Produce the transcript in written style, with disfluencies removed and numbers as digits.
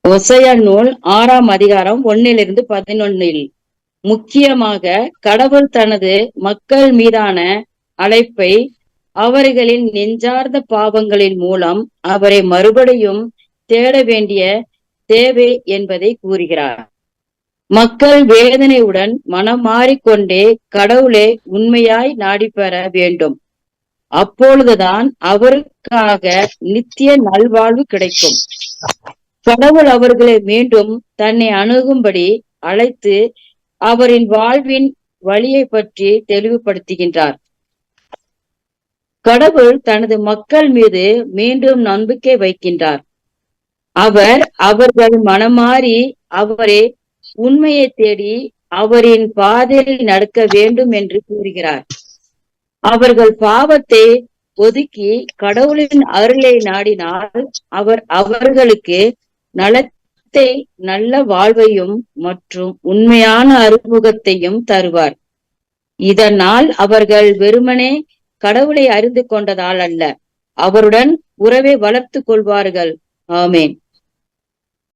ஒசையா நூல் 6ஆம் அதிகாரம் 1-11 முக்கியமாக கடவுள் தனது மக்கள் மீதான அழைப்பை அவர்களின் நெஞ்சார்ந்த பாவங்களின் மூலம் அவரை மறுபடியும் தேட வேண்டிய தேவை என்பதை கூறுகிறார். மக்கள் வேதனையுடன் மனம் மாறிக்கொண்டே கடவுளை உண்மையாய் நாடி பெற வேண்டும். அப்பொழுதுதான் அவருக்காக நித்திய நல்வாழ்வு கிடைக்கும். கடவுள் அவர்களை மீண்டும் தன்னை அணுகும்படி அழைத்து அவரின் வாழ்வின் வழியை பற்றி தெளிவுபடுத்துகின்றார். கடவுள் தனது மக்கள் மீது மீண்டும் நம்பிக்கை வைக்கின்றார். அவர்கள் மனமாறி அவரே உண்மையை தேடி அவரின் பாதையில் நடக்க வேண்டும் என்று கூறுகிறார். அவர்கள் பாவத்தை ஒதுக்கி கடவுளின் அருளை நாடினால் அவர் அவர்களுக்கு நலத்தை, நல்ல வாழ்வையும் மற்றும் உண்மையான அறிமுகத்தையும் தருவார். இதனால் அவர்கள் வெறுமனே கடவுளை அறிந்து கொண்டதால் அல்ல, அவருடன் உறவை வளர்த்து கொள்வார்கள். ஆமேன்.